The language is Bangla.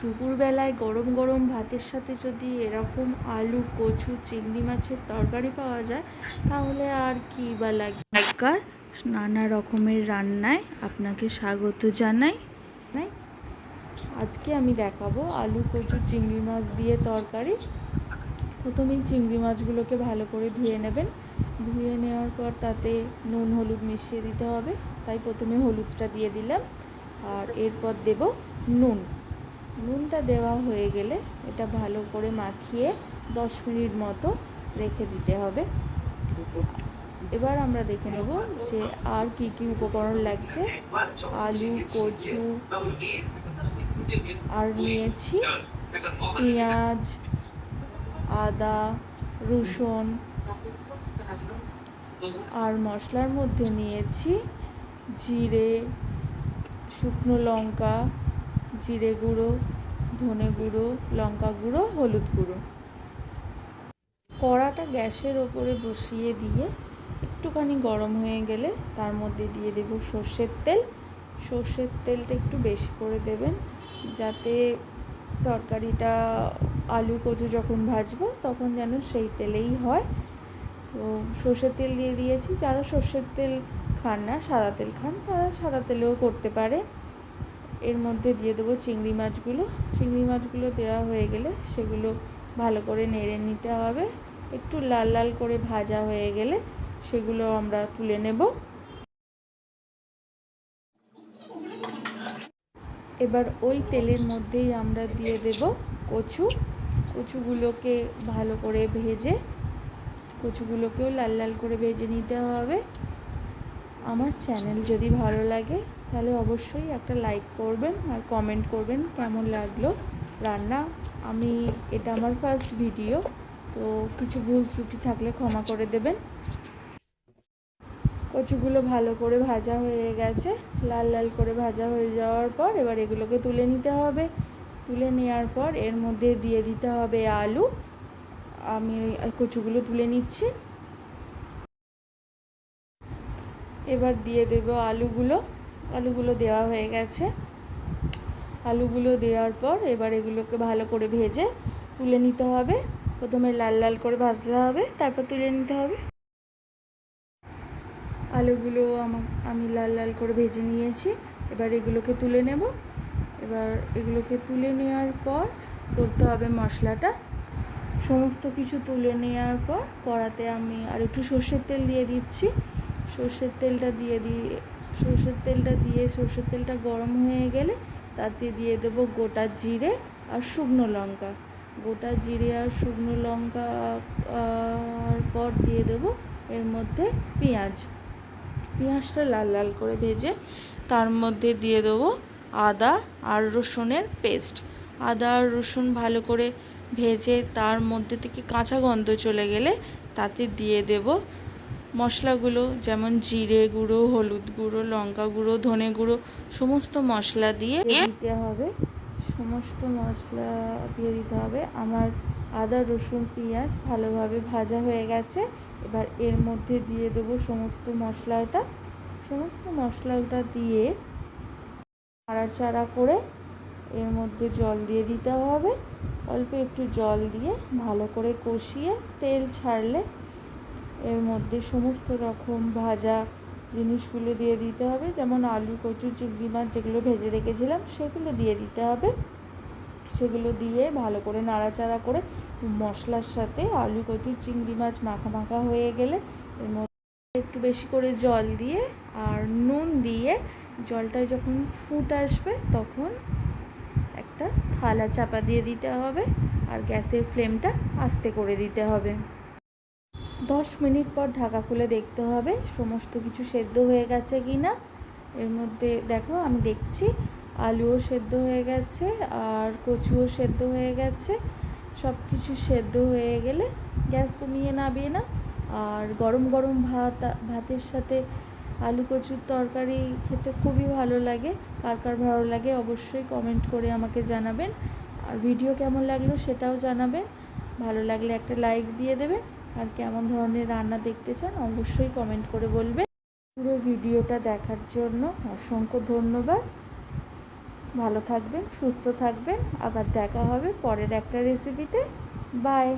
দুপুরবেলায় গরম গরম ভাতের সাথে যদি এরকম আলু, কচু, চিংড়ি মাছের তরকারি পাওয়া যায় তাহলে আর কি বা লাগে। নানা রকমের রান্নায় আপনাকে স্বাগত জানাই। আজকে আমি দেখাবো আলু, কচু, চিংড়ি মাছ দিয়ে তরকারি। প্রথমেই চিংড়ি মাছগুলোকে ভালো করে ধুয়ে নেবেন। ধুয়ে নেওয়ার পর তাতে নুন হলুদ মিশিয়ে দিতে হবে, তাই প্রথমে হলুদটা দিয়ে দিলাম। আর এরপর দেব নুন। নুনটা দেওয়া হয়ে গেলে এটা ভালো করে মাখিয়ে 10 মিনিট মতো রেখে দিতে হবে। এবার আমরা দেখে নেব যে আর কি কি উপকরণ লাগছে। আলু, কচু, আর নিয়েছি পেঁয়াজ, আদা, রসুন, আর মশলার মধ্যে নিয়েছি জিরে, শুকনো লঙ্কা, জিরে গুঁড়ো, ধনে গুঁড়ো, লঙ্কা গুঁড়ো, হলুদ গুঁড়ো। কড়াটা গ্যাসের ওপরে বসিয়ে দিয়ে একটুখানি গরম হয়ে গেলে তার মধ্যে দিয়ে দেব সর্ষের তেল। সর্ষের তেলটা একটু বেশি করে দেবেন, যাতে তরকারিটা আলু কচু যখন ভাজবো তখন যেন সেই তেলেই হয়। তো সর্ষের তেল দিয়ে দিয়েছি। যারা সর্ষের তেল খান না, সাদা তেল খান, তারা সাদা তেলেও করতে পারে। এর মধ্যে দিয়ে দেবো চিংড়ি মাছগুলো। চিংড়ি মাছগুলো দেওয়া হয়ে গেলে সেগুলো ভালো করে নেড়ে নিতে হবে। একটু লাল লাল করে ভাজা হয়ে গেলে সেগুলো আমরা তুলে নেব। এবার ওই তেলের মধ্যেই আমরা দিয়ে দেব কচু। কচুগুলোকে ভালো করে ভেজে, কচুগুলোকেও লাল লাল করে ভেজে নিতে হবে। আমার চ্যানেল যদি ভালো লাগে তাহলে অবশ্যই একটা লাইক করবেন আর কমেন্ট করবেন কেমন লাগলো রান্না। এটা আমার ফার্স্ট ভিডিও, তো কিছু ভুল ত্রুটি থাকলে ক্ষমা করে দেবেন। কচুগুলো ভালো করে ভাজা হয়ে গেছে। লাল লাল করে ভাজা হয়ে যাওয়ার পর এবার এগুলোকে তুলে নিতে হবে। তুলে নেওয়ার পর এর মধ্যে দিয়ে দিতে হবে আলু। আমি কচুগুলো তুলে নিচ্ছি। এবার দিয়ে দেব আলুগুলো দেওয়া হয়ে গেছে। আলুগুলো দেওয়ার পর এবার এগুলোকে ভালো করে ভেজে তুলে নিতে হবে। প্রথমে লাল লাল করে ভাজতে হবে, তারপর তুলে নিতে হবে। আলুগুলো আমি লাল লাল করে ভেজে নিয়েছি। এবার এগুলোকে তুলে নেব। এবার এগুলোকে তুলে নেওয়ার পর করতে হবে মশলাটা। সমস্ত কিছু তুলে নেওয়ার পর কড়াতে আমি আর একটু সর্ষের তেল দিয়ে দিচ্ছি। সর্ষের তেলটা গরম হয়ে গেলে তাতে দিয়ে দেব গোটা জিরে আর শুকনো লঙ্কা। গোটা জিরে আর শুকনো লঙ্কা পর দিয়ে দেব এর মধ্যে পেঁয়াজটা লাল লাল করে ভেজে তার মধ্যে দিয়ে দেবো আদা আর রসুনের পেস্ট। আদা আর রসুন ভালো করে ভেজে তার মধ্যে থেকে কাঁচা গন্ধ চলে গেলে তাতে দিয়ে দেব মশলাগুলো, যেমন জিরে গুঁড়ো, হলুদ গুঁড়ো, লঙ্কা গুঁড়ো, ধনে গুঁড়ো, সমস্ত মশলা দিয়ে দিতে হবে। আমার আদা রসুন পেঁয়াজ ভালোভাবে ভাজা হয়ে গেছে। এবার এর মধ্যে দিয়ে দেবো সমস্ত মশলাটা দিয়ে নাড়াচাড়া করে এর মধ্যে জল দিয়ে দিতে হবে। অল্প একটু জল দিয়ে ভালো করে কষিয়ে তেল ছাড়লে এর মধ্যে সমস্ত রকম ভাজা জিনিসগুলো দিয়ে দিতে হবে, যেমন আলু, কচু, চিংড়ি মাছ যেগুলো ভেজে রেখেছিলাম সেগুলো দিয়ে দিতে হবে। সেগুলো দিয়ে ভালো করে নাড়াচাড়া করে মশলার সাথে আলু, কচু, চিংড়ি মাছ মাখা হয়ে গেলে এর মধ্যে একটু বেশি করে জল দিয়ে আর নুন দিয়ে জলটা যখন ফুট আসবে তখন একটা থালা চাপা দিয়ে দিতে হবে আর গ্যাসের ফ্লেমটা আস্তে করে দিতে হবে। 10 মিনিট পর ঢাকা খুলে দেখতে হবে সমস্ত কিছু সেদ্ধ হয়ে গেছে কি না। এর মধ্যে দেখো আমি দেখছি আলুও সেদ্ধ হয়ে গেছে আর কচুও সেদ্ধ হয়ে গেছে। সব কিছু সেদ্ধ হয়ে গেলে গ্যাস কমিয়ে নামিয়ে না। আর গরম গরম ভাতের সাথে আলু কচুর তরকারি খেতে খুবই ভালো লাগে। কার কার ভালো লাগে অবশ্যই কমেন্ট করে আমাকে জানাবেন। আর ভিডিও কেমন লাগলো সেটাও জানাবেন। ভালো লাগলে একটা লাইক দিয়ে দেবেন। আর কেমন ধরনের রান্না দেখতে চান অবশ্যই কমেন্ট করে বলবেন। পুরো ভিডিওটা দেখার জন্য অসংখ্য ধন্যবাদ। ভালো থাকবেন, সুস্থ থাকবেন। আবার দেখা হবে পরের একটা রেসিপিতে। বাই।